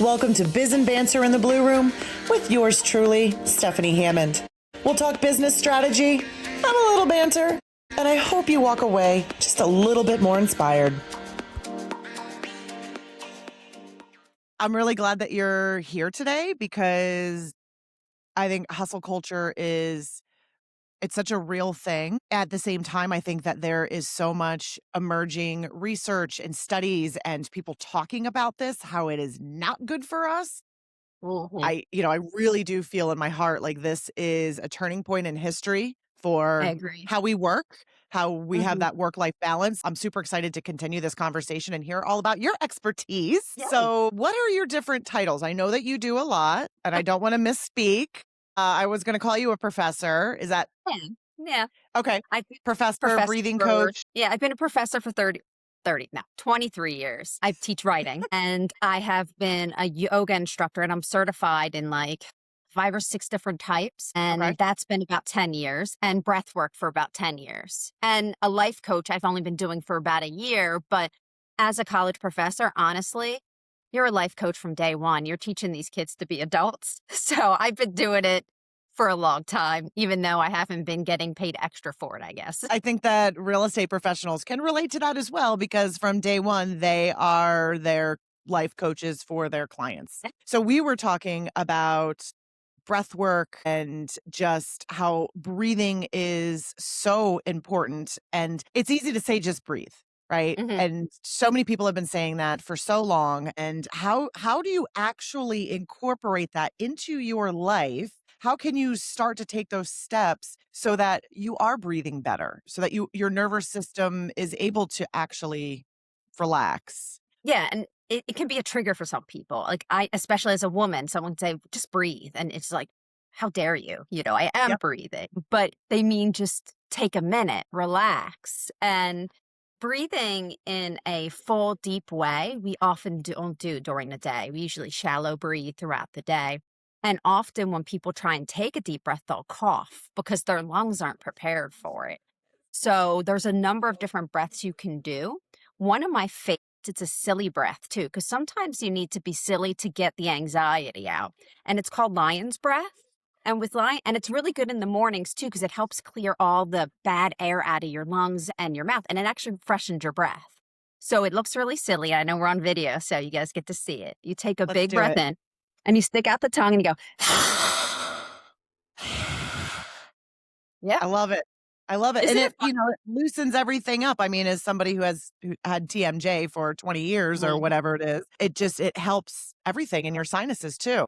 Welcome to Biz and Banter in the Blue Room with yours truly, Stephanie Hammond. We'll talk business strategy, and a little banter, and I hope you walk away just a little bit more inspired. I'm really glad that you're here today because I think hustle culture it's such a real thing. At the same time, I think that there is so much emerging research and studies and people talking about this, how it is not good for us. Mhm. I really do feel in my heart like this is a turning point in history I for agree. how we work, how we have Mhm. that work-life balance. I'm super excited to continue this conversation and hear all about your expertise. Yay. So, what are your different titles? I know that you do a lot, and I don't want to misspeak. I was going to call you a professor. Is that Yeah. Yeah. okay? I've been a Professor, professor breathing for coach. I've been a professor for 23 years. I teach writing and I have been a yoga instructor and I'm certified in like 5 or 6 different types. Okay. And that's been about 10 years and breathwork for about 10 years. And a life coach I've only been doing for about a year. But as a college professor, honestly, you're a life coach from day one. You're teaching these kids to be adults. So I've been doing it for a long time, even though I haven't been getting paid extra for it, I guess. I think that real estate professionals can relate to that as well because from day one, they are their life coaches for their clients. So we were talking about breath work and just how breathing is so important. And it's easy to say, just breathe. Right. Mhm. And so many people have been saying that for so long. And how do you actually incorporate that into your life? How can you start to take those steps so that you are breathing better, so that your nervous system is able to actually relax? Yeah, and it can be a trigger for some people. Like especially as a woman, someone say, just breathe. And it's like, how dare you? I am Yep. breathing. But they mean just take a minute, relax. And breathing in a full, deep way, we often don't do during the day. We usually shallow breathe throughout the day. And often when people try and take a deep breath, they'll cough because their lungs aren't prepared for it. So there's a number of different breaths you can do. One of my favorites, it's a silly breath too, because sometimes you need to be silly to get the anxiety out. And it's called lion's breath. And and it's really good in the mornings too, because it helps clear all the bad air out of your lungs and your mouth, and it actually freshens your breath. So it looks really silly. I know we're on video, so you guys get to see it. You take a Let's big do breath it. in, and you stick out the tongue, and you go, yeah, I love it. I love it. And isn't it it, it loosens everything up. I mean, as somebody who had TMJ for 20 years or fun? whatever it is, it helps everything in your sinuses too.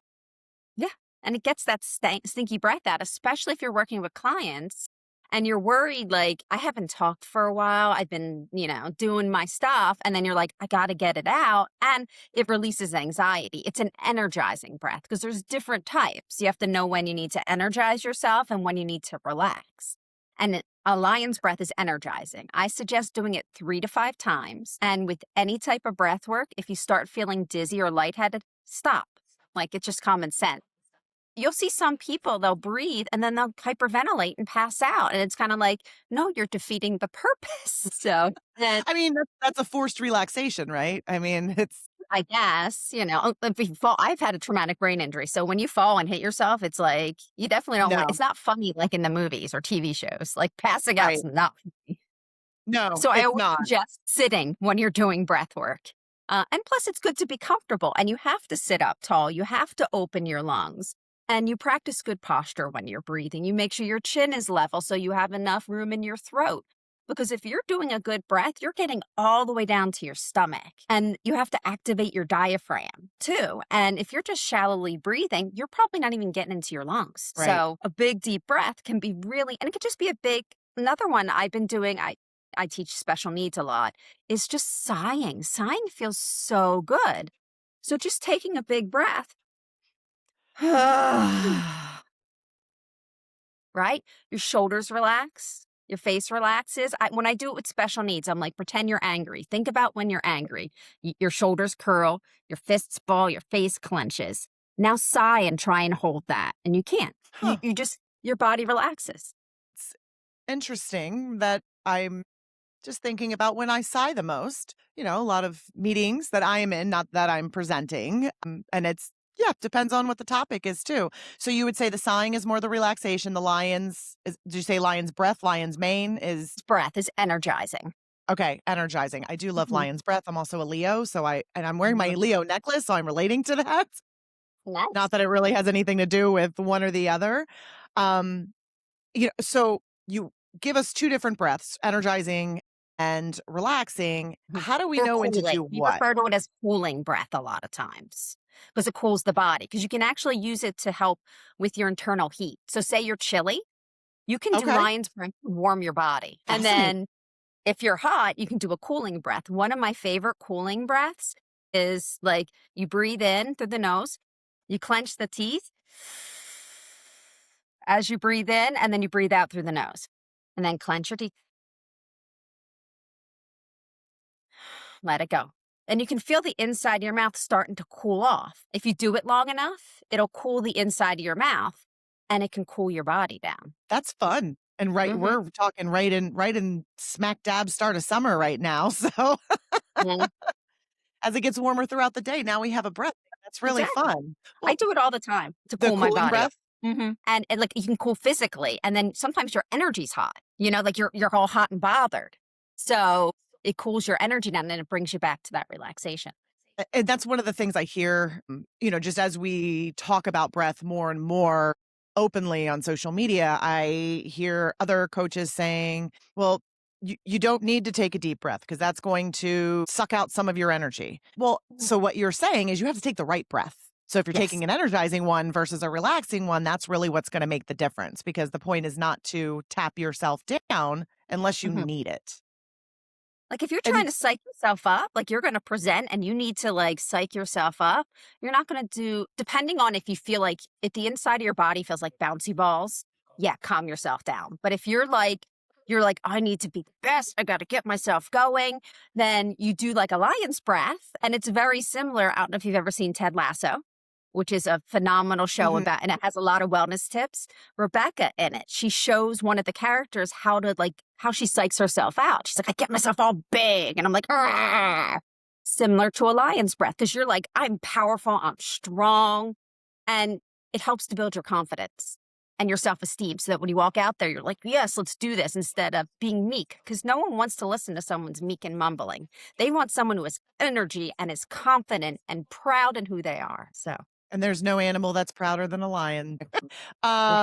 Yeah. And it gets that stinky breath out, especially if you're working with clients and you're worried, like, I haven't talked for a while. I've been, doing my stuff. And then you're like, I got to get it out. And it releases anxiety. It's an energizing breath because there's different types. You have to know when you need to energize yourself and when you need to relax. And a lion's breath is energizing. I suggest doing it 3 to 5 times. And with any type of breath work, if you start feeling dizzy or lightheaded, stop. Like, it's just common sense. You'll see some people, they'll breathe and then they'll hyperventilate and pass out. And it's kind of like, no, you're defeating the purpose. So I mean, that's a forced relaxation, right? I mean, it's I guess, if you fall, I've had a traumatic brain injury. So when you fall and hit yourself, it's like, you definitely don't want, no, it's not funny like in the movies or TV shows. Like passing out's right. not funny. No, So I it's always not. suggest sitting when you're doing breath work. And plus, it's good to be comfortable. And you have to sit up tall. You have to open your lungs. And you practice good posture when you're breathing. You make sure your chin is level so you have enough room in your throat. Because if you're doing a good breath, you're getting all the way down to your stomach. And you have to activate your diaphragm too. And if you're just shallowly breathing, you're probably not even getting into your lungs. Right. So a big deep breath can be really, and it could just be another one I've been doing, I teach special needs a lot, is just sighing. Sighing feels so good. So just taking a big breath, right? Your shoulders relax, your face relaxes. When I do it with special needs, I'm like, pretend you're angry. Think about when you're angry. Your shoulders curl, your fists ball, your face clenches. Now sigh and try and hold that. And you can't. Huh. Your body relaxes. It's interesting that I'm just thinking about when I sigh the most, a lot of meetings that I am in, not that I'm presenting. And it's, yeah, depends on what the topic is too. So you would say the sighing is more the relaxation. The did you say lion's breath? Lion's mane is, Breath is energizing. okay, energizing. I do love Mhm. lion's breath. I'm also a Leo. And I'm wearing my Mhm. Leo necklace. So I'm relating to that. Not Nice. that it really has anything to do with one or the other. Um, so you give us two different breaths, energizing and relaxing. Mhm. How do we Or know when to cooling. do We what? refer to it as cooling breath a lot of times because it cools the body. Because you can actually use it to help with your internal heat. So, say you're chilly, you can do Okay, lion's breath to warm your body. And fascinating. then if you're hot, you can do a cooling breath. One of my favorite cooling breaths is like you breathe in through the nose, you clench the teeth as you breathe in, and then you breathe out through the nose. And then clench your teeth, let it go. And you can feel the inside of your mouth starting to cool off. If you do it long enough, it'll cool the inside of your mouth and it can cool your body down. That's fun. And Hmm. we're talking right in smack dab start of summer right now. So as it gets warmer throughout the day, now we have a breath. That's really Exactly. fun. I Well, do it all the time to the cool my cooling body breath. off. And like you can cool physically, and then sometimes your energy's hot. Like you're all hot and bothered. So it cools your energy down, and it brings you back to that relaxation. And that's one of the things I hear, just as we talk about breath more and more openly on social media, I hear other coaches saying, well, you don't need to take a deep breath because that's going to suck out some of your energy. Well, Mhm. so what you're saying is you have to take the right breath. So if you're taking Yes. an energizing one versus a relaxing one, that's really what's going to make the difference because the point is not to tap yourself down unless you Mhm. need it. Like if you're trying And to psych yourself up, like you're going to present and you need to like psych yourself up, you're not going to do, depending on if you feel like if the inside of your body feels like bouncy balls, yeah, calm yourself down. But if you're like, I need to be the best, I got to get myself going, then you do like a lion's breath. And it's very similar. I don't know if you've ever seen Ted Lasso, which is a phenomenal show mhm, about, and it has a lot of wellness tips. Rebecca in it, she shows one of the characters how to like, how she psychs herself out. She's like, I get myself all big. And I'm like, "Argh." Similar to a lion's breath, because you're like, I'm powerful, I'm strong. And it helps to build your confidence and your self esteem so that when you walk out there, you're like, yes, let's do this instead of being meek. Because no one wants to listen to someone's meek and mumbling. They want someone who has energy and is confident and proud in who they are. So, and there's no animal that's prouder than a lion. yeah.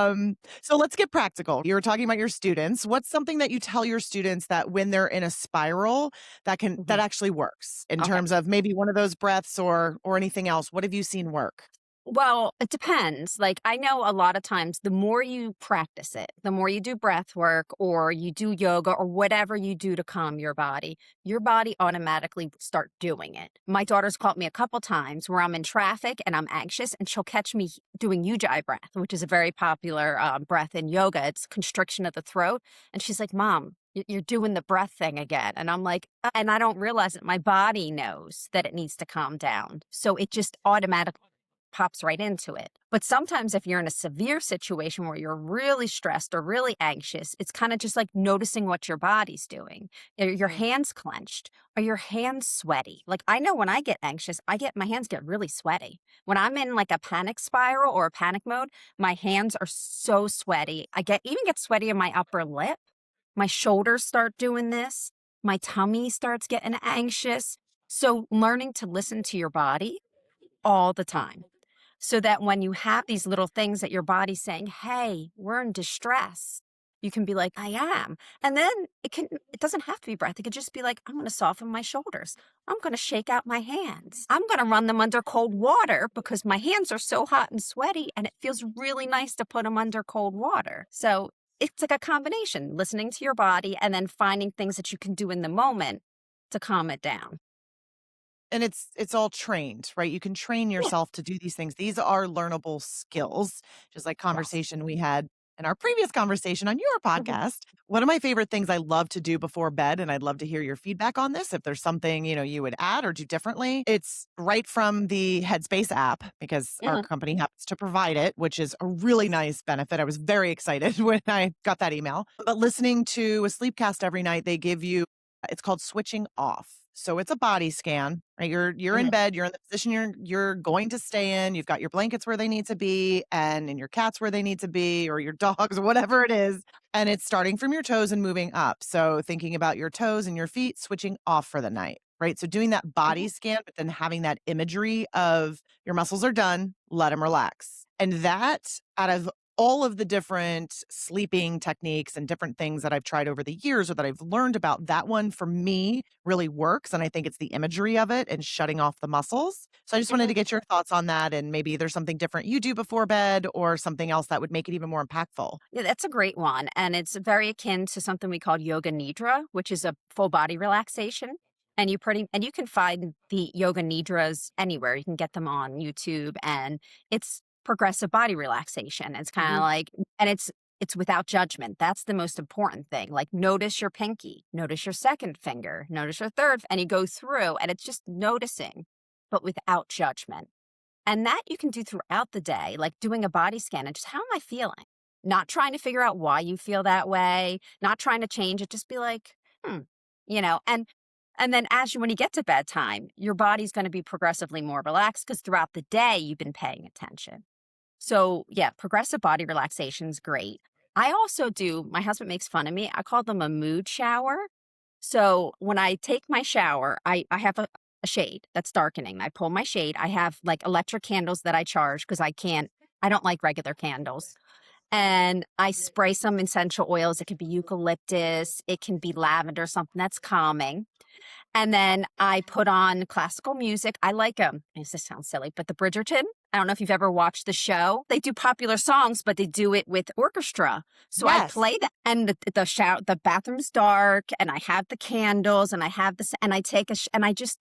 So let's get practical. You were talking about your students. What's something that you tell your students that when they're in a spiral that Mhm. actually works in Okay. terms of maybe one of those breaths or anything else? What have you seen work? Well, it depends. Like, I know a lot of times the more you practice it, the more you do breath work or you do yoga or whatever you do to calm your body automatically start doing it. My daughter's caught me a couple times where I'm in traffic and I'm anxious, and she'll catch me doing Ujjayi breath, which is a very popular breath in yoga. It's constriction of the throat. And she's like, Mom, you're doing the breath thing again. And I'm like, and I don't realize that my body knows that it needs to calm down. So it just automatically pops right into it. But sometimes if you're in a severe situation where you're really stressed or really anxious, it's kind of just like noticing what your body's doing. Are your Mhm. hands clenched? Are your hands sweaty? Like I know when I get anxious, my hands get really sweaty. When I'm in like a panic spiral or a panic mode, my hands are so sweaty. I even get sweaty in my upper lip. My shoulders start doing this. My tummy starts getting anxious. So learning to listen to your body all the time so that when you have these little things that your body's saying, hey, we're in distress, you can be like, I am. And then it doesn't have to be breath. It could just be like, I'm going to soften my shoulders. I'm going to shake out my hands. I'm going to run them under cold water because my hands are so hot and sweaty and it feels really nice to put them under cold water. So it's like a combination, listening to your body and then finding things that you can do in the moment to calm it down. And it's all trained, right? You can train Yeah. yourself to do these things. These are learnable skills, just like Yes. conversation we had in our previous conversation on your Mhm. podcast. One of my favorite things I love to do before bed, and I'd love to hear your feedback on this, if there's something, you would add or do differently. It's right from the Headspace app because our Mhm. company happens to provide it, which is a really nice benefit. I was very excited when I got that email. But listening to a sleep cast every night, they give you It's called switching off. So it's a body scan, right? You're in Mhm. bed, you're in the position you're going to stay in, you've got your blankets where they need to be and your cats where they need to be or your dogs, whatever it is. And it's starting from your toes and moving up. So thinking about your toes and your feet switching off for the night, right? So doing that Mhm. body scan, but then having that imagery of your muscles are done, let them relax. And that out of all of the different sleeping techniques and different things that I've tried over the years or that I've learned about, that one for me really works. And I think it's the imagery of it and shutting off the muscles. So I just wanted to Mhm. get your thoughts on that. And maybe there's something different you do before bed or something else that would make it even more impactful. Yeah, that's a great one. And it's very akin to something we call yoga nidra, which is a full body relaxation. And you can find the yoga nidras anywhere. You can get them on YouTube, and it's progressive body relaxation. It's kind of Mhm. like, and it's without judgment. That's the most important thing. Like, notice your pinky, notice your second finger, notice your third, and you go through, and it's just noticing, but without judgment. And that you can do throughout the day, like doing a body scan and just, how am I feeling? Not trying to figure out why you feel that way, not trying to change it, just be like, hmm, and then when you get to bedtime, your body's going to be progressively more relaxed because throughout the day you've been paying attention. So yeah, progressive body relaxation is great. I also do, my husband makes fun of me. I call them a mood shower. So when I take my shower, I have a shade that's darkening. I pull my shade. I have like electric candles that I charge because I don't like regular candles. And I spray some essential oils. It could be eucalyptus, it can be lavender, something that's calming. And then I put on classical music. I like, this sounds silly, but the Bridgerton, I don't know if you've ever watched the show. They do popular songs, but they do it with orchestra. So I Yes. play that, and the bathroom's dark, and I have the candles, and I have this, and I take and I just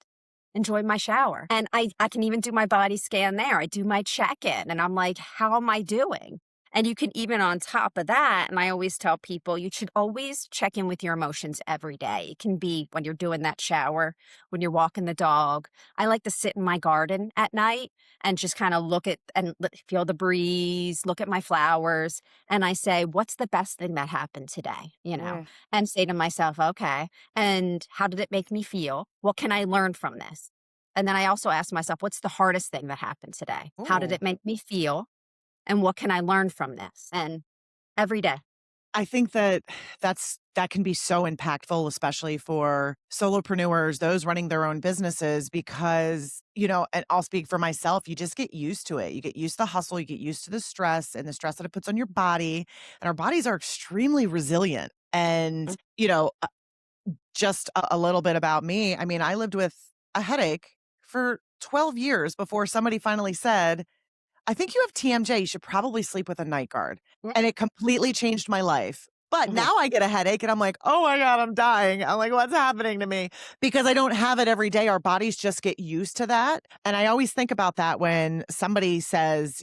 enjoy my shower. And I can even do my body scan there. I do my check-in, and I'm like, how am I doing? And you can even on top of that, and I always tell people, you should always check in with your emotions every day. It can be when you're doing that shower, when you're walking the dog. I like to sit in my garden at night and just kind of look at and feel the breeze, look at my flowers. And I say, what's the best thing that happened today? Mm. And say to myself, okay, and how did it make me feel? What can I learn from this? And then I also ask myself, what's the hardest thing that happened today? How did Ooh. it make me feel? And what can I learn from this? And every day. I think that that can be so impactful, especially for solopreneurs, those running their own businesses, because, and I'll speak for myself, you just get used to it. You get used to the hustle, you get used to the stress and the stress that it puts on your body. And our bodies are extremely resilient. And, Mm. just a little bit about me. I mean, I lived with a headache for 12 years before somebody finally said, I think you have TMJ. You should probably sleep with a night guard. Yeah. And it completely changed my life. But Mhm. now I get a headache and I'm like, oh my God, I'm dying. I'm like, what's happening to me? Because I don't have it every day. Our bodies just get used to that. And I always think about that when somebody says,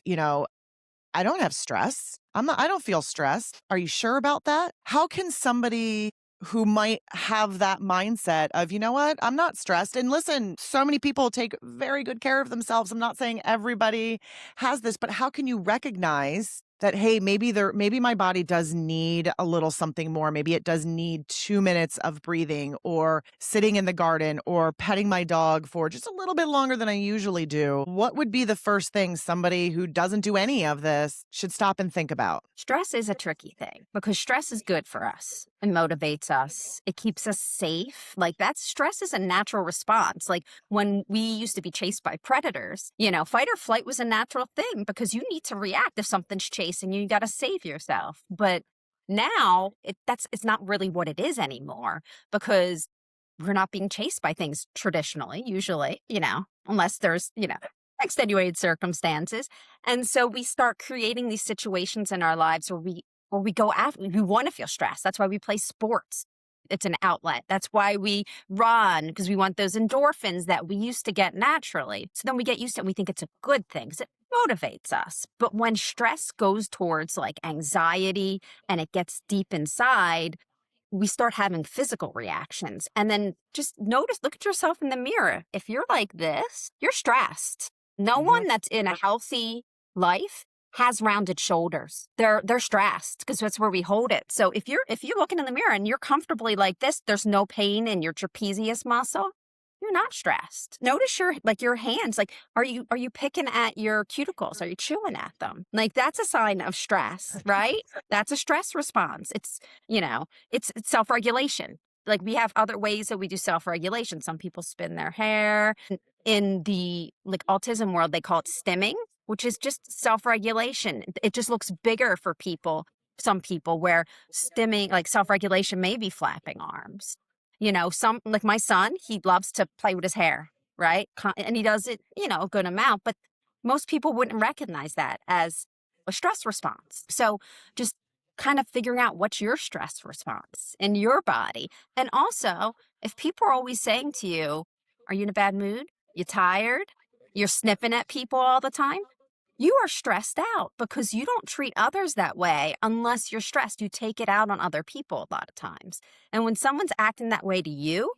I don't have stress. I don't feel stressed. Are you sure about that? How can somebody who might have that mindset of, you know what, I'm not stressed. And listen, so many people take very good care of themselves. I'm not saying everybody has this, but how can you recognize that, hey, maybe my body does need a little something more. Maybe it does need 2 minutes of breathing or sitting in the garden or petting my dog for just a little bit longer than I usually do. What would be the first thing somebody who doesn't do any of this should stop and think about? Stress is a tricky thing because stress is good for us. It motivates us. It keeps us safe. Like, stress is a natural response. Like when we used to be chased by predators, fight or flight was a natural thing because you need to react if something's chasing you. You got to save yourself. But now it's not really what it is anymore because we're not being chased by things traditionally, usually, unless there's, extenuated circumstances. And so we start creating these situations in our lives where we go after, we want to feel stressed. That's why we play sports. It's an outlet. That's why we run, because we want those endorphins that we used to get naturally. So then we get used to it and we think it's a good thing because it motivates us. But when stress goes towards like anxiety and it gets deep inside, we start having physical reactions. And then just look at yourself in the mirror. If you're like this, you're stressed. No Mhm. one that's in a healthy life has rounded shoulders. They're stressed because that's where we hold it. So if you're looking in the mirror and you're comfortably like this, there's no pain in your trapezius muscle, you're not stressed. Notice your hands. Like, are you picking at your cuticles? Are you chewing at them? Like, that's a sign of stress, right? That's a stress response. It's self-regulation. Like, we have other ways that we do self-regulation. Some people spin their hair. In the like autism world, they call it stimming, which is just self-regulation. It just looks bigger for people, some people, where stimming, like self-regulation, may be flapping arms. Some, like my son, he loves to play with his hair, right? And he does it, a good amount, but most people wouldn't recognize that as a stress response. So just kind of figuring out what's your stress response in your body. And also, if people are always saying to you, are you in a bad mood? You tired? You're sniffing at people all the time? You are stressed out because you don't treat others that way unless you're stressed. You take it out on other people a lot of times. And when someone's acting that way to you,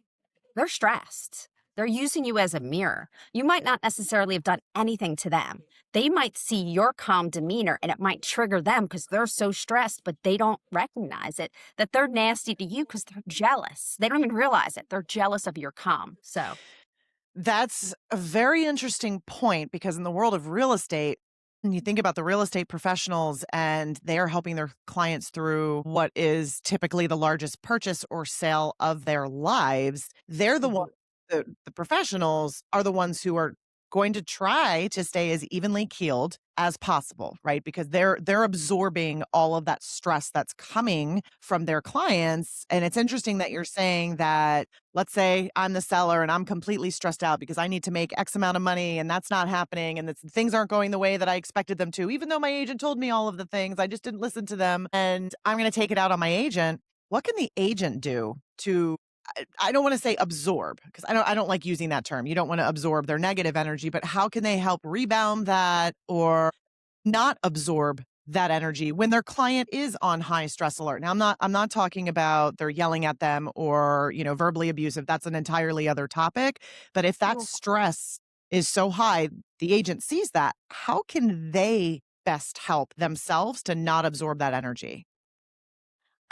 they're stressed. They're using you as a mirror. You might not necessarily have done anything to them. They might see your calm demeanor and it might trigger them because they're so stressed, but they don't recognize it, that they're nasty to you because they're jealous. They don't even realize it. They're jealous of your calm. So That's a very interesting point because in the world of real estate, when you think about the real estate professionals and they are helping their clients through what is typically the largest purchase or sale of their lives, they're the one, the professionals are the ones who are going to try to stay as evenly keeled as possible, right? Because they're absorbing all of that stress that's coming from their clients. And it's interesting that you're saying that, let's say I'm the seller and I'm completely stressed out because I need to make X amount of money and that's not happening and things aren't going the way that I expected them to, even though my agent told me all of the things, I just didn't listen to them and I'm going to take it out on my agent. What can the agent do to, I don't want to say absorb because I don't like using that term. You don't want to absorb their negative energy, but how can they help rebound that or not absorb that energy when their client is on high stress alert? Now I'm not talking about they're yelling at them or, verbally abusive. That's an entirely other topic. But if that stress is so high, the agent sees that, how can they best help themselves to not absorb that energy?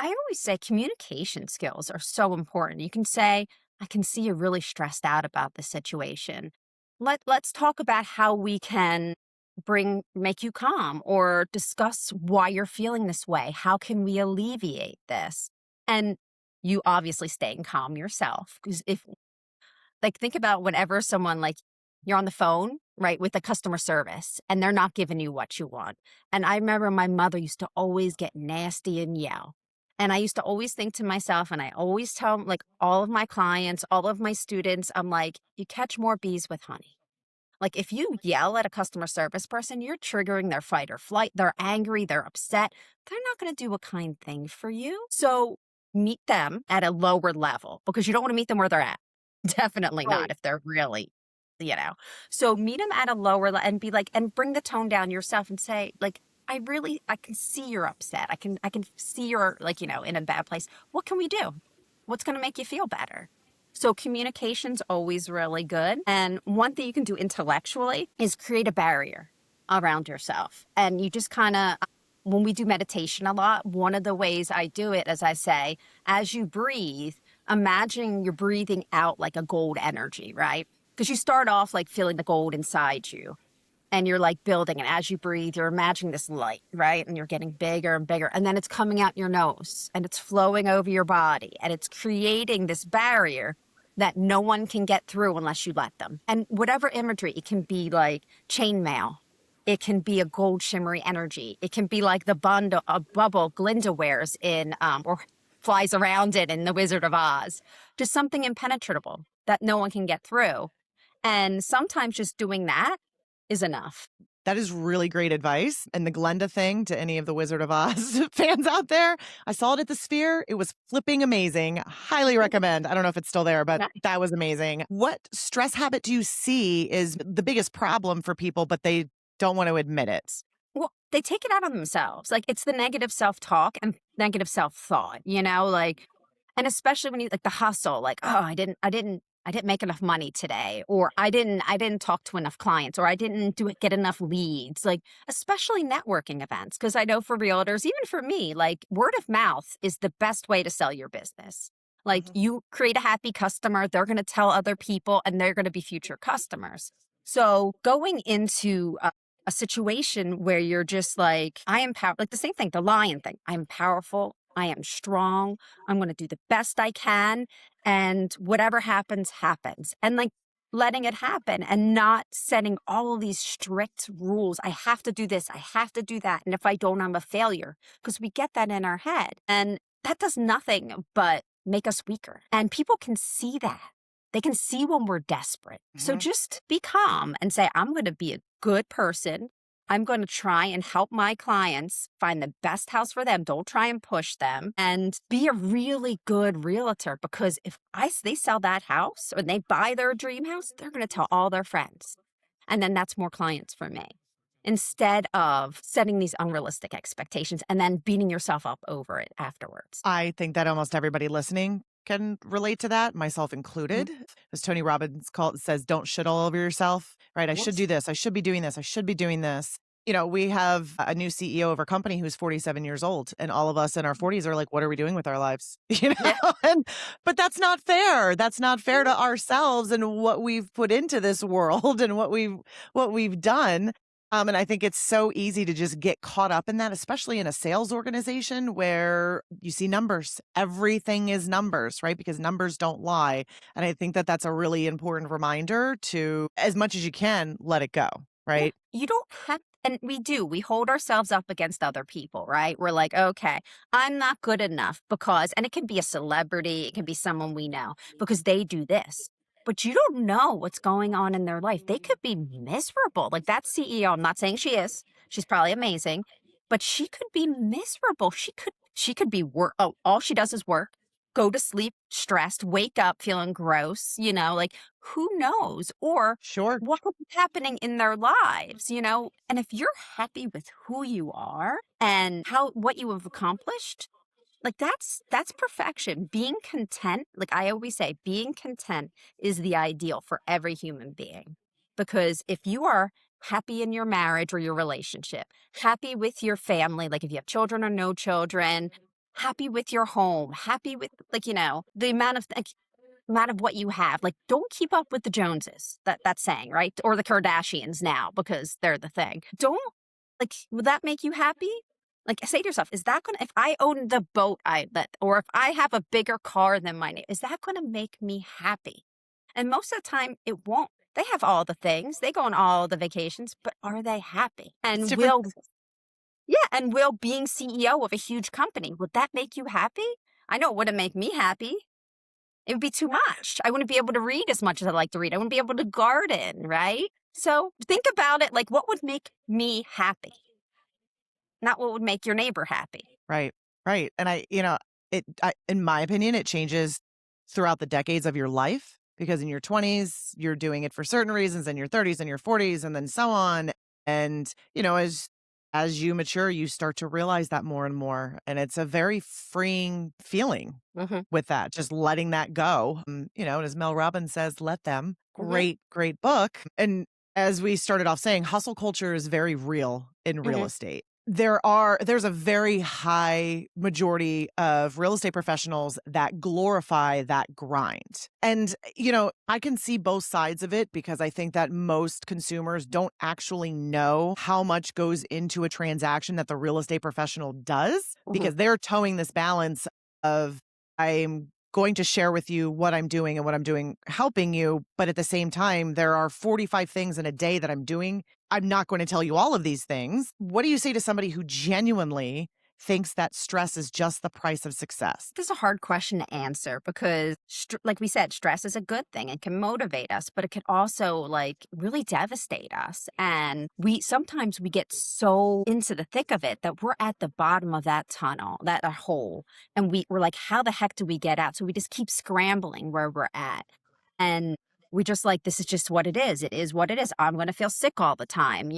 I always say communication skills are so important. You can say, I can see you're really stressed out about the situation. Let's talk about how we can make you calm or discuss why you're feeling this way. How can we alleviate this? And you obviously staying calm yourself. Because if like think about whenever someone like you're on the phone, right, with the customer service and they're not giving you what you want. And I remember my mother used to always get nasty and yell. And I used to always think to myself, and I always tell like all of my clients, all of my students, I'm like, you catch more bees with honey. Like if you yell at a customer service person, you're triggering their fight or flight. They're angry, they're upset. They're not going to do a kind thing for you. So meet them at a lower level because you don't want to meet them where they're at. Definitely not Right. if they're really, you know. So meet them at a lower level and be like, and bring the tone down yourself and say, like, I can see you're upset. I can see you're like, in a bad place. What can we do? What's going to make you feel better? So communication's always really good. And one thing you can do intellectually is create a barrier around yourself. And you just kind of, when we do meditation a lot, one of the ways I do it, as I say, as you breathe, imagine you're breathing out like a gold energy, right? Because you start off like feeling the gold inside you and you're like building. And as you breathe, you're imagining this light, right? And you're getting bigger and bigger. And then it's coming out your nose and it's flowing over your body and it's creating this barrier that no one can get through unless you let them. And whatever imagery, it can be like chainmail. It can be a gold shimmery energy. It can be like the bundle, a bubble Glinda wears in, or flies around it in The Wizard of Oz. Just something impenetrable that no one can get through. And sometimes just doing that is enough. That is really great advice. And the Glenda thing, to any of the Wizard of Oz fans out there, I saw it at the Sphere. It was flipping amazing. Highly recommend. I don't know if it's still there, but that was amazing. What stress habit do you see is the biggest problem for people, but they don't want to admit it? Well, they take it out on themselves. Like it's the negative self-talk and negative self-thought, like, and especially when you like the hustle, like, oh, I didn't I didn't make enough money today, or I didn't talk to enough clients, or I didn't get enough leads, like especially networking events. Cause I know for realtors, even for me, like word of mouth is the best way to sell your business. Like Mhm. you create a happy customer, they're going to tell other people and they're going to be future customers. So going into a situation where you're just like, I am power, like the same thing, the lion thing. I'm powerful. I am strong. I'm going to do the best I can. And whatever happens, happens. And like letting it happen and not setting all of these strict rules. I have to do this. I have to do that. And if I don't, I'm a failure. Because we get that in our head. And that does nothing but make us weaker. And people can see that. They can see when we're desperate. So Mhm. just be calm and say, I'm going to be a good person. I'm going to try and help my clients find the best house for them. Don't try and push them, and be a really good realtor, because if they sell that house or they buy their dream house, they're going to tell all their friends. And then that's more clients for me. Instead of setting these unrealistic expectations and then beating yourself up over it afterwards. I think that almost everybody listening can relate to that, myself Mhm. included. As Tony Robbins says, don't shit all over yourself, right? I should Yes. do this. I should be doing this. I should be doing this. You know, we have a new CEO of our company who's 47 years old, and all of us in our 40s are like, what are we doing with our lives? You Yeah. know, but that's not fair. That's not fair to ourselves and what we've put into this world and what we've done. And I think it's so easy to just get caught up in that, especially in a sales organization where you see numbers. Everything is numbers, right? Because numbers don't lie. And I think that that's a really important reminder to, as much as you can, let it go, Yeah, right? you don't have, and we hold ourselves up against other people, right? We're like, okay, I'm not good enough because, and it can be a celebrity, it can be someone we know because they do this. But you don't know what's going on in their life. They could be miserable. Like that CEO, I'm not saying she is. She's probably amazing, but she could be miserable. She could be work. Oh, all she does is work, go to sleep stressed, wake up feeling gross, like who knows? Or Sure. what could be happening in their lives, And if you're happy with who you are and what you have accomplished, like that's perfection. Being content, like I always say, being content is the ideal for every human being. Because if you are happy in your marriage or your relationship, happy with your family, like if you have children or no children, happy with your home, happy with the amount of what you have. Like, don't keep up with the Joneses. That's saying, right? Or the Kardashians now because they're the thing. Don't like. Will that make you happy? Like, say to yourself, is that gonna? If I own the boat or if I have a bigger car than my name, is that gonna make me happy? And most of the time, it won't. They have all the things. They go on all the vacations, but are they happy? It's And different. will being CEO of a huge company, would that make you happy? I know it wouldn't make me happy. It would be too much. I wouldn't be able to read as much as I like to read. I wouldn't be able to garden, right? So think about it like what would make me happy, not what would make your neighbor happy. Right. Right. And in my opinion, it changes throughout the decades of your life because in your 20s, you're doing it for certain reasons, in your 30s and your 40s, and then so on. And, as you mature, you start to realize that more and more. And it's a very freeing feeling Hmm. with that, just letting that go. And as Mel Robbins says, let them. Hmm. Great, great book. And as we started off saying, hustle culture is very real in real Hmm. estate. There's a very high majority of real estate professionals that glorify that grind. And, I can see both sides of it because I think that most consumers don't actually know how much goes into a transaction that the real estate professional does Hmm. because they're towing this balance of I'm going to share with you what I'm doing and what I'm doing helping you. But at the same time, there are 45 things in a day that I'm doing. I'm not going to tell you all of these things. What do you say to somebody who genuinely thinks that stress is just the price of success? This is a hard question to answer because, like we said, stress is a good thing. It can motivate us, but it can also like really devastate us. And sometimes we get so into the thick of it that we're at the bottom of that tunnel, that hole, and we're like, how the heck do we get out? So we just keep scrambling where we're at, and we just like, this is just what it is. It is what it is. I'm going to feel sick all the time.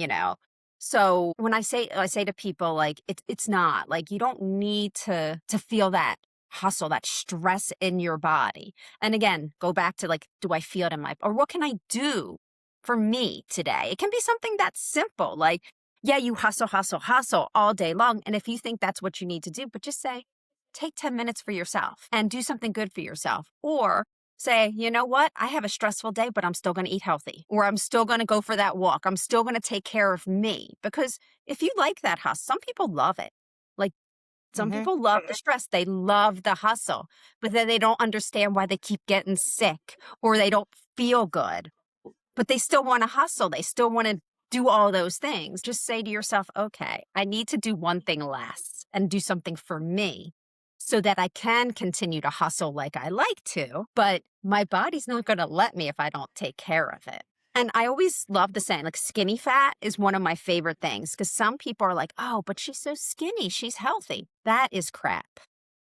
So when I say to people like it's not like you don't need to feel that hustle, that stress in your body. And again, go back to like, do I feel it in my, or what can I do for me today? It can be something that's simple, like, yeah, you hustle, hustle, hustle all day long. And if you think that's what you need to do, but just say, take 10 minutes for yourself and do something good for yourself. Or say, you know what? I have a stressful day, but I'm still going to eat healthy, or I'm still going to go for that walk. I'm still going to take care of me. Because if you like that hustle, some people love it. Like some Mhm. people love the stress. They love the hustle, but then they don't understand why they keep getting sick or they don't feel good, but they still want to hustle. They still want to do all those things. Just say to yourself, okay, I need to do one thing less and do something for me so that I can continue to hustle like I like to, but my body's not going to let me if I don't take care of it. And I always love the saying, like skinny fat is one of my favorite things because some people are like, oh, but she's so skinny. She's healthy. That is crap.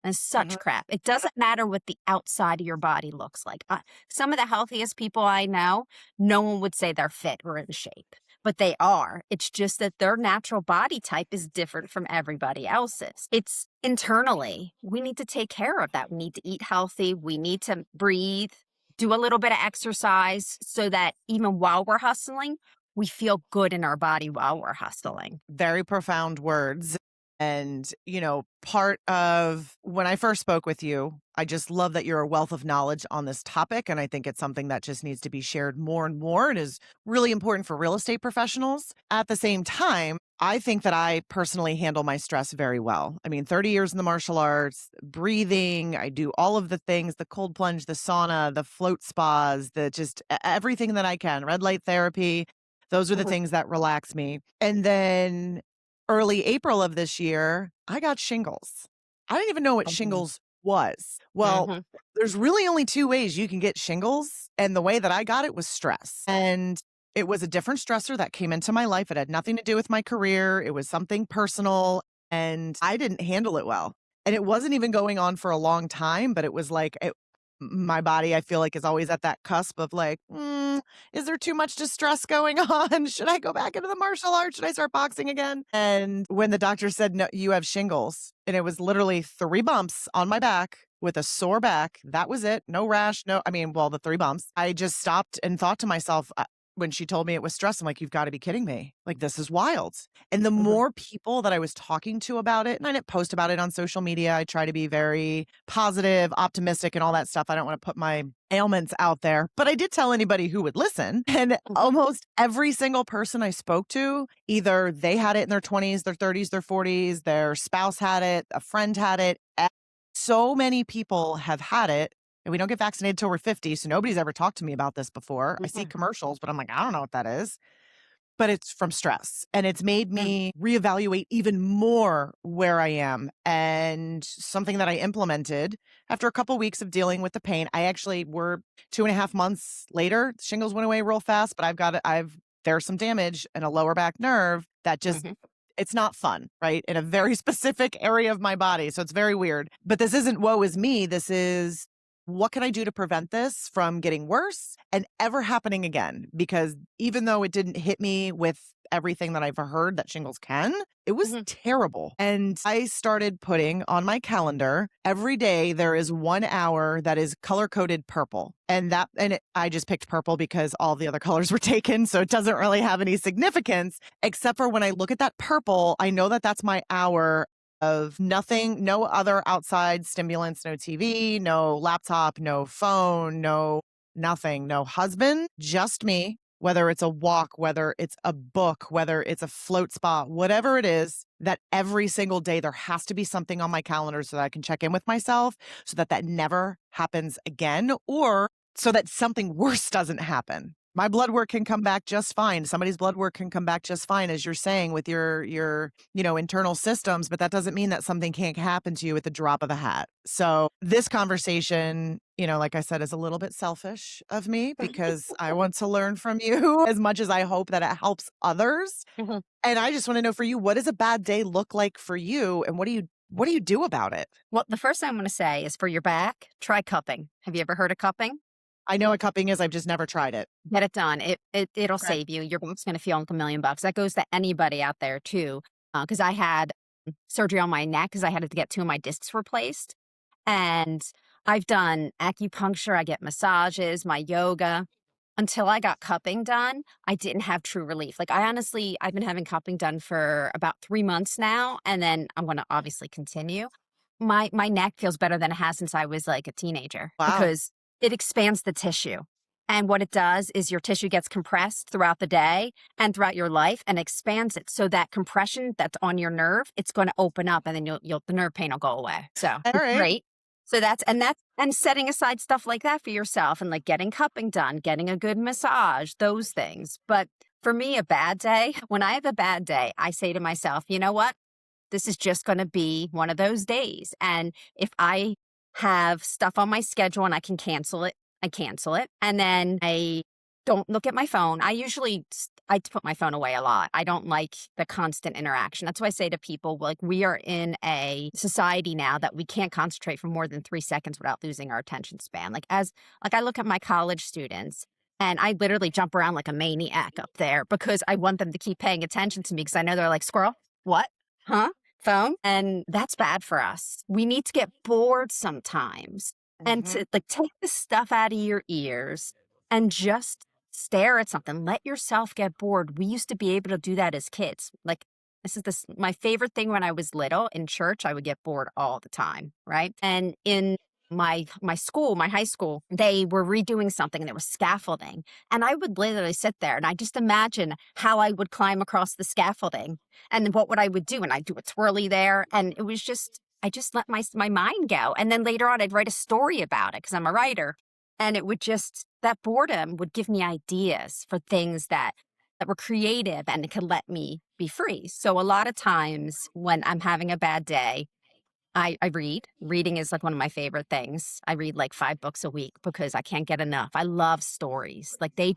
And such Mhm. crap. It doesn't matter what the outside of your body looks like. Some of the healthiest people I know, no one would say they're fit or in shape, but they are. It's just that their natural body type is different from everybody else's. It's internally. We need to take care of that. We need to eat healthy. We need to breathe, do a little bit of exercise so that even while we're hustling, we feel good in our body while we're hustling. Very profound words. And, part of when I first spoke with you, I just love that you're a wealth of knowledge on this topic. And I think it's something that just needs to be shared more and more. It is really important for real estate professionals. At the same time, I think that I personally handle my stress very well. I mean, 30 years in the martial arts, breathing, I do all of the things, the cold plunge, the sauna, the float spas, the just everything that I can, red light therapy. Those are the Mhm. things that relax me. And then early April of this year, I got shingles. I didn't even know what Mhm. shingles was. Well, Mhm. there's really only two ways you can get shingles. And the way that I got it was stress. And it was a different stressor that came into my life. It had nothing to do with my career, it was something personal. And I didn't handle it well. And it wasn't even going on for a long time, but it was like, my body, I feel like, is always at that cusp of like, is there too much distress going on? Should I go back into the martial arts? Should I start boxing again? And when the doctor said, no, you have shingles, and it was literally 3 bumps on my back with a sore back. That was it. No rash. No, I mean, well, the 3 bumps. I just stopped and thought to myself, when she told me it was stress, I'm like, you've got to be kidding me. Like, this is wild. And the Mhm. more people that I was talking to about it, and I didn't post about it on social media, I try to be very positive, optimistic, and all that stuff. I don't want to put my ailments out there, but I did tell anybody who would listen. And Mhm. almost every single person I spoke to, either they had it in their 20s, their 30s, their 40s, their spouse had it, a friend had it. So many people have had it. And we don't get vaccinated till we're 50. So nobody's ever talked to me about this before. I see Mhm. commercials, but I'm like, I don't know what that is. But it's from stress, and it's made Mm. me reevaluate even more where I am. And something that I implemented after a couple weeks of dealing with the pain, I actually were 2.5 months later, shingles went away real fast, but there's some damage in a lower back nerve that just Mhm. it's not fun, right? In a very specific area of my body. So it's very weird. But this isn't woe is me. This is what can I do to prevent this from getting worse and ever happening again? Because even though it didn't hit me with everything that I've heard that shingles can, it was Mhm. terrible. And I started putting on my calendar every day there is 1 hour that is color coded purple. I just picked purple because all the other colors were taken. So it doesn't really have any significance, except for when I look at that purple, I know that that's my hour of nothing, no other outside stimulants, no TV, no laptop, no phone, no nothing, no husband, just me. Whether it's a walk, whether it's a book, whether it's a float spot, whatever it is, that every single day there has to be something on my calendar so that I can check in with myself so that that never happens again or so that something worse doesn't happen. My blood work can come back just fine. Somebody's blood work can come back just fine, as you're saying, with your internal systems, but that doesn't mean that something can't happen to you at the drop of a hat. So this conversation, like I said, is a little bit selfish of me because I want to learn from you as much as I hope that it helps others. Mhm. And I just want to know for you, what does a bad day look like for you, and what do you do about it? Well, the first thing I'm going to say is for your back, try cupping. Have you ever heard of cupping? I know what cupping is. I've just never tried it. Get it done. It'll Okay. save you. Your back's going to feel like $1,000,000. That goes to anybody out there too. Because I had surgery on my neck because I had to get two of my discs replaced. And I've done acupuncture, I get massages, my yoga. Until I got cupping done, I didn't have true relief. Like, I've been having cupping done for about 3 months now, and then I'm gonna obviously continue. My neck feels better than it has since I was, like, a teenager Wow. because it expands the tissue, and what it does is your tissue gets compressed throughout the day and throughout your life and expands it, so that compression that's on your nerve, it's gonna open up, and then you'll the nerve pain will go away, so All it's right. great. So that's setting aside stuff like that for yourself and, like, getting cupping done, getting a good massage, those things. But for me, a bad day, when I have a bad day, I say to myself, "You know what? This is just gonna be one of those days." And if I have stuff on my schedule and I can cancel it, I cancel it. And then I don't look at my phone. I put my phone away a lot. I don't like the constant interaction. That's why I say to people, like, we are in a society now that we can't concentrate for more than 3 seconds without losing our attention span. Like I look at my college students and I literally jump around like a maniac up there because I want them to keep paying attention to me because I know they're like, squirrel, what? Huh? Phone? And that's bad for us. We need to get bored sometimes and Mhm. to like take the stuff out of your ears and just stare at something. Let yourself get bored. We used to be able to do that as kids. Like this my favorite thing when I was little in church, I would get bored all the time, right? And in my school, my high school, they were redoing something and there was scaffolding. And I would literally sit there and I just imagine how I would climb across the scaffolding and then what would I would do. And I'd do a twirly there. And it was just I just let my mind go. And then later on I'd write a story about it because I'm a writer. And it would just that boredom would give me ideas for things that were creative and it could let me be free. So a lot of times when I'm having a bad day, I read. Reading is like one of my favorite things. I read like 5 books a week because I can't get enough. I love stories. Like they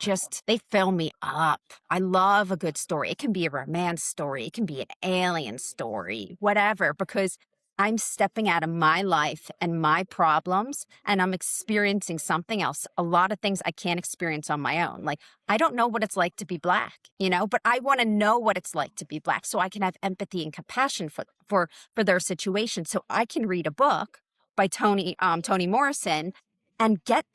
fill me up. I love a good story. It can be a romance story, it can be an alien story, whatever, because I'm stepping out of my life and my problems and I'm experiencing something else. A lot of things I can't experience on my own. Like I don't know what it's like to be black, but I want to know what it's like to be black so I can have empathy and compassion for their situation. So I can read a book by Toni Morrison and get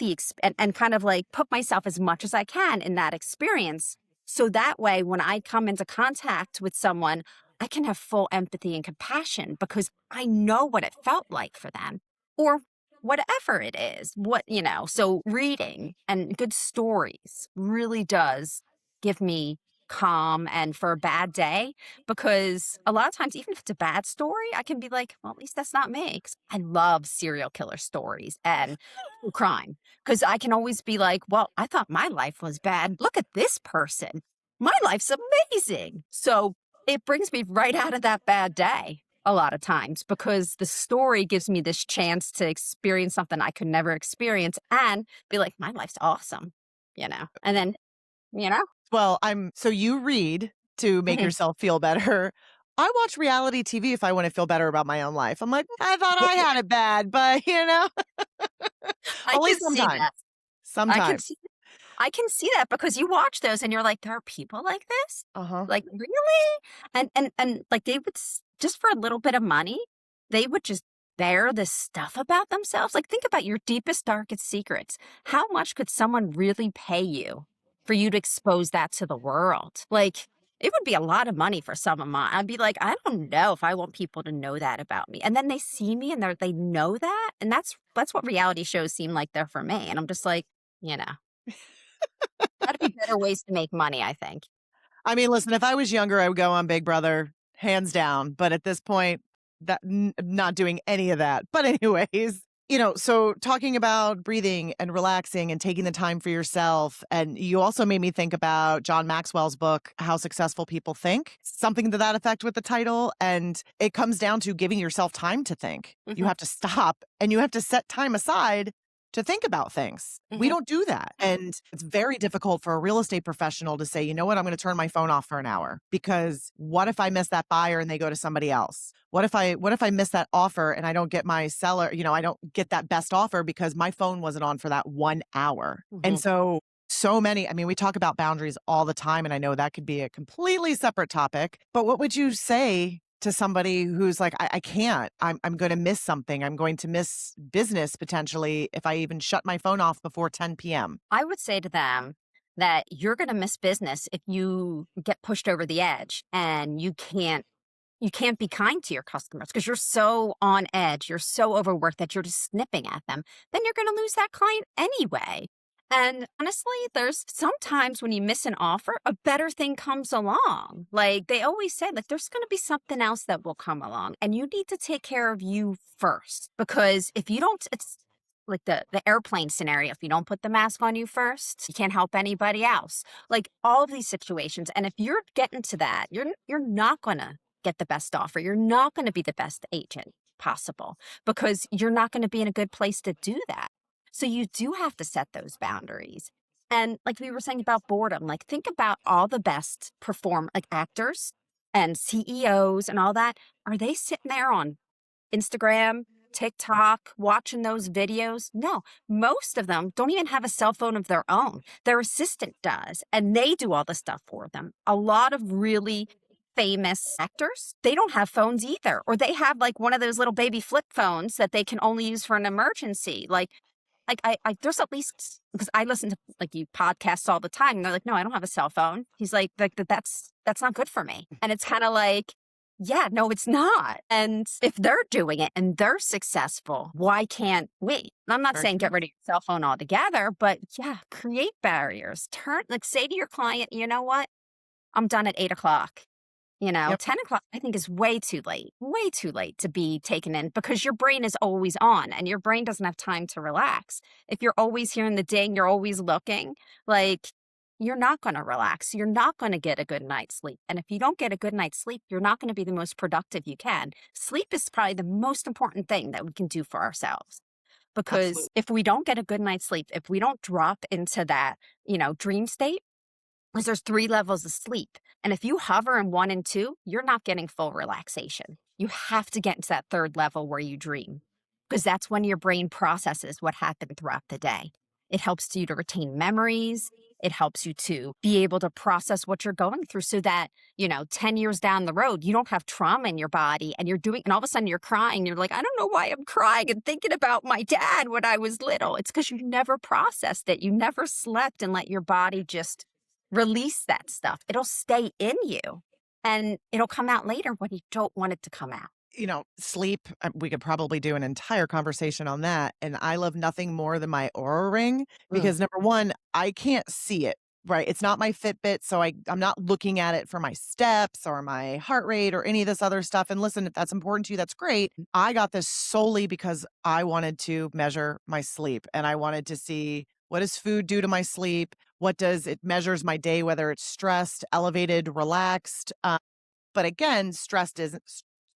and kind of like put myself as much as I can in that experience. So that way, when I come into contact with someone, I can have full empathy and compassion because I know what it felt like for them or whatever it is. So reading and good stories really does give me calm and for a bad day because a lot of times, even if it's a bad story, I can be like, well, at least that's not me. 'Cause I love serial killer stories and true crime because I can always be like, well, I thought my life was bad. Look at this person. My life's amazing. So it brings me right out of that bad day a lot of times because the story gives me this chance to experience something I could never experience and be like, my life's awesome. And then, you know, Well, so you read to make Mhm. yourself feel better. I watch reality TV if I want to feel better about my own life. I'm like, I thought I had it bad, but I only can see sometimes. that. I can Sometimes. see I can see that because you watch those and you're like, "There are people like this? Uh-huh. Like, really?" And, like, they would just for a little bit of money, they would just bear this stuff about themselves. Like, think about your deepest, darkest secrets. How much could someone really pay you for you to expose that to the world? Like, it would be a lot of money for some of mine. I'd be like, "I don't know if I want people to know that about me." And then they see me and they know that, and that's what reality shows seem like they're for me, and I'm just like, you know. Gotta be better ways to make money, I think. I mean, listen, if I was younger, I would go on Big Brother, hands down. But at this point, not doing any of that. But anyways, so talking about breathing and relaxing and taking the time for yourself. And you also made me think about John Maxwell's book, How Successful People Think, something to that effect with the title. And it comes down to giving yourself time to think. You Mhm, have to stop and you have to set time aside to think about things. We mhm, don't do that. And it's very difficult for a real estate professional to say, you know what, I'm going to turn my phone off for an hour because what if I miss that buyer and they go to somebody else? What if I miss that offer and I don't get my seller, I don't get that best offer because my phone wasn't on for that 1 hour. And mhm. so many, I mean, we talk about boundaries all the time and I know that could be a completely separate topic, but what would you say to somebody who's like, I can't. I'm going to miss something. I'm going to miss business potentially if I even shut my phone off before 10 p.m. I would say to them that you're going to miss business if you get pushed over the edge and you can't be kind to your customers because you're so on edge, you're so overworked that you're just snipping at them, then you're going to lose that client anyway. And honestly, there's sometimes when you miss an offer, a better thing comes along. Like they always say, like there's going to be something else that will come along, and you need to take care of you first. Because if you don't, it's like the airplane scenario. If you don't put the mask on you first, you can't help anybody else. Like all of these situations. And if you're getting to that, you're not going to get the best offer. You're not going to be the best agent possible because you're not going to be in a good place to do that. So you do have to set those boundaries. And like we were saying about boredom, like think about all the best like actors and CEOs and all that. Are they sitting there on Instagram, TikTok, watching those videos? No, most of them don't even have a cell phone of their own. Their assistant does, and they do all the stuff for them. A lot of really famous actors, they don't have phones either, or they have like one of those little baby flip phones that they can only use for an emergency. Like I there's at least because I listen to like you podcasts all the time, and they're like, no, I don't have a cell phone. He's like that's not good for me, and it's kind of like. Yeah, no, it's not. And if they're doing it and they're successful, why can't we? I'm not Very saying true. get rid of your cell phone altogether, but yeah, create barriers. Say to your client, you know what? I'm done at 8 o'clock. Yep. 10 o'clock, I think, is way too late to be taken in because your brain is always on and your brain doesn't have time to relax. If you're always hearing the ding, you're always looking, like, you're not going to relax. You're not going to get a good night's sleep. And if you don't get a good night's sleep, you're not going to be the most productive you can. Sleep is probably the most important thing that we can do for ourselves. Because Absolutely. if we don't get a good night's sleep, if we don't drop into that, dream state, because there's 3 levels of sleep. And if you hover in 1 and 2, you're not getting full relaxation. You have to get into that 3rd level where you dream, because that's when your brain processes what happened throughout the day. It helps you to retain memories. It helps you to be able to process what you're going through so that, 10 years down the road, you don't have trauma in your body and and all of a sudden you're crying. You're like, I don't know why I'm crying and thinking about my dad when I was little. It's because you never processed it. You never slept and let your body just release that stuff. It'll stay in you and it'll come out later when you don't want it to come out. Sleep, we could probably do an entire conversation on that. And I love nothing more than my Aura Ring Mm. because number one, I can't see it, right? It's not my Fitbit. So I'm not looking at it for my steps or my heart rate or any of this other stuff. And listen, if that's important to you, that's great. I got this solely because I wanted to measure my sleep and I wanted to see what does food do to my sleep? What does it measures my day, whether it's stressed, elevated, relaxed. But again, stressed isn't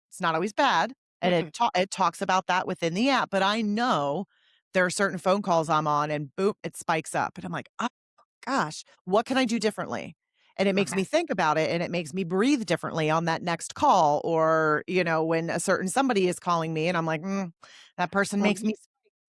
it's not always bad, and Mm-mm. it talks about that within the app, but I know there are certain phone calls I'm on and boom, it spikes up, and I'm like, "Oh gosh, what can I do differently?" And it makes Okay. me think about it, and it makes me breathe differently on that next call or, when a certain somebody is calling me and I'm like, that person makes Mhm. me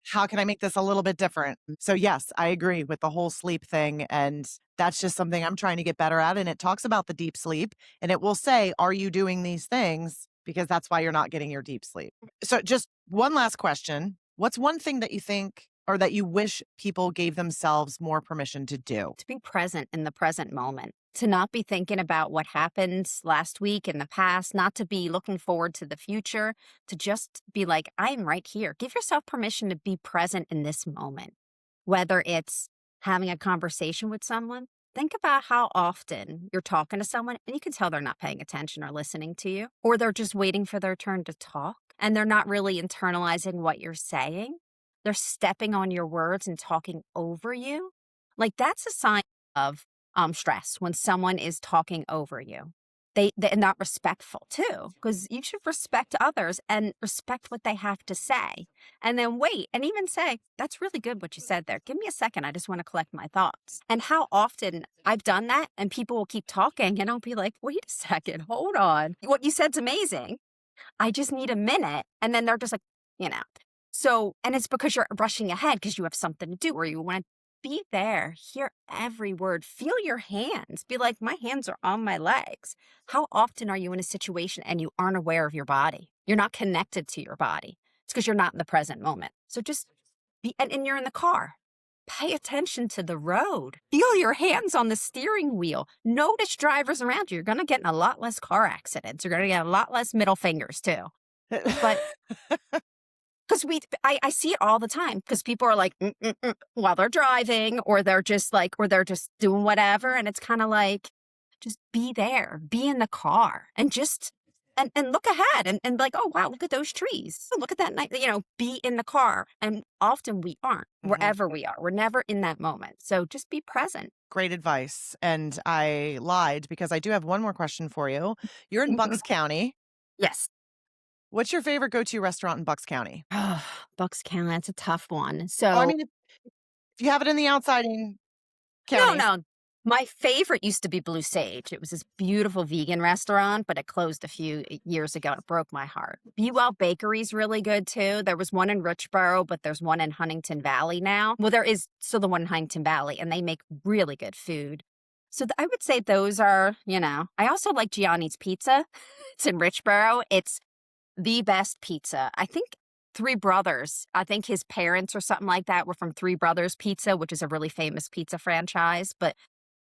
how can I make this a little bit different? So yes, I agree with the whole sleep thing. And that's just something I'm trying to get better at. And it talks about the deep sleep and it will say, are you doing these things? Because that's why you're not getting your deep sleep. So just one last question. What's one thing that you think or that you wish people gave themselves more permission to do? To be present in the present moment, to not be thinking about what happened last week in the past, not to be looking forward to the future, to just be like, I'm right here. Give yourself permission to be present in this moment, whether it's having a conversation with someone. Think about how often you're talking to someone and you can tell they're not paying attention or listening to you, or they're just waiting for their turn to talk and they're not really internalizing what you're saying. They're stepping on your words and talking over you. Like that's a sign of stress when someone is talking over you. They're not respectful too, because you should respect others and respect what they have to say. And then wait and even say, that's really good what you said there. Give me a second. I just want to collect my thoughts. And how often I've done that and people will keep talking and I'll be like, wait a second, hold on. What you said's amazing. I just need a minute. And then they're just like, you know. So, and it's because you're rushing ahead because you have something to do or you want to be there, hear every word, feel your hands, be like, my hands are on my legs. How often are you in a situation and you aren't aware of your body? You're not connected to your body. It's because you're not in the present moment. So just be, and you're in the car. Pay attention to the road. Feel your hands on the steering wheel. Notice drivers around you. You're going to get in a lot less car accidents. You're going to get a lot less middle fingers too. But because I see it all the time because people are like, while they're driving, or they're just like, or they're just doing whatever. And it's kind of like, just be there, be in the car and just, and look ahead and like, oh, wow, look at those trees. Oh, look at that night, be in the car. And often we aren't wherever we are. We're never in that moment. So just be present. Great advice. And I lied because I do have one more question for you. You're in Bucks County. Yes. What's your favorite go-to restaurant in Bucks County? Oh, Bucks County, that's a tough one. Oh, I So mean, if you have it in the outsiding no, counties. no. My favorite used to be Blue Sage. It was this beautiful vegan restaurant, but it closed a few years ago. It broke my heart. Be Well Bakery's really good too. There was one in Richboro, but there's one in Huntington Valley now. Well, there is still the one in Huntington Valley, and they make really good food. So I would say those are, I also like Gianni's Pizza. It's in Richboro. It's the best pizza. I think Three Brothers, I think his parents or something like that were from Three Brothers Pizza, which is a really famous pizza franchise, but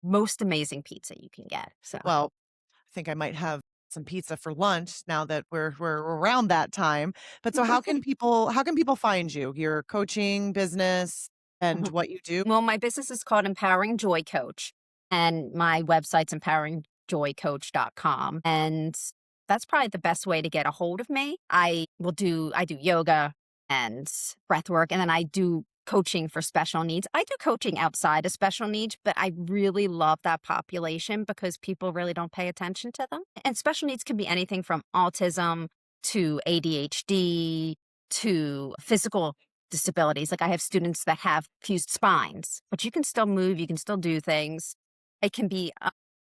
most amazing pizza you can get. So Well, I think I might have some pizza for lunch now that we're around that time. But so how can people find you? Your coaching business and what you do? well, my business is called Empowering Joy Coach, and my website's empoweringjoycoach.com. And that's probably the best way to get a hold of me. I do yoga and breath work, and then I do coaching for special needs. I do coaching outside of special needs, but I really love that population because people really don't pay attention to them. And special needs can be anything from autism to ADHD to physical disabilities. Like I have students that have fused spines, but you can still move, you can still do things. It can be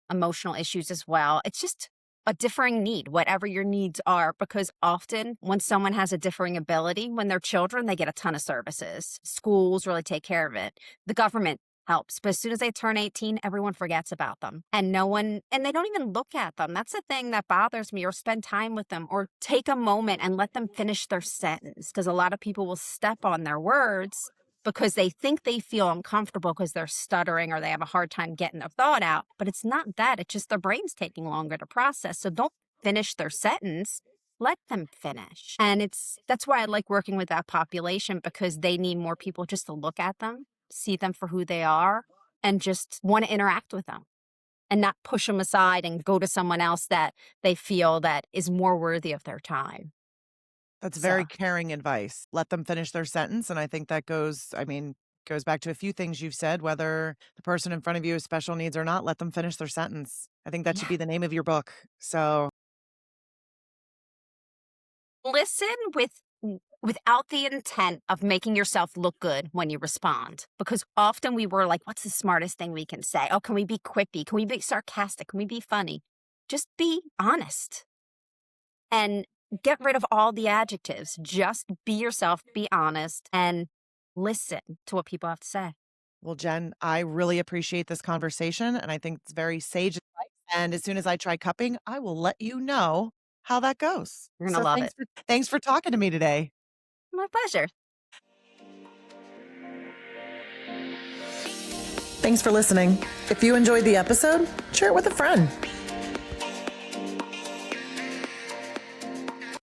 emotional issues as well. It's just a differing need, whatever your needs are, because often when someone has a differing ability, when they're children, they get a ton of services. Schools really take care of it. The government helps, but as soon as they turn 18, everyone forgets about them and they don't even look at them. That's the thing that bothers me, or spend time with them or take a moment and let them finish their sentence. Because a lot of people will step on their words because they think they feel uncomfortable because they're stuttering or they have a hard time getting their thought out. But it's not that. It's just their brain's taking longer to process. So don't finish their sentence. Let them finish. And that's why I like working with that population, because they need more people just to look at them, see them for who they are, and just want to interact with them and not push them aside and go to someone else that they feel that is more worthy of their time. That's So very caring advice. Let them finish their sentence. And I think that goes back to a few things you've said, whether the person in front of you has special needs or not, let them finish their sentence. I think that should yeah. be the name of your book. So Listen without the intent of making yourself look good when you respond. Because often we were like, what's the smartest thing we can say? Oh, can we be quippy? Can we be sarcastic? Can we be funny? Just be honest and get rid of all the adjectives. Just be yourself, be honest, and listen to what people have to say. well, Jen, I really appreciate this conversation, and I think it's very sage advice. And as soon as I try cupping, I will let you know how that goes. You're going So to love thanks it. for thanks for talking to me today. My pleasure. Thanks for listening. If you enjoyed the episode, share it with a friend.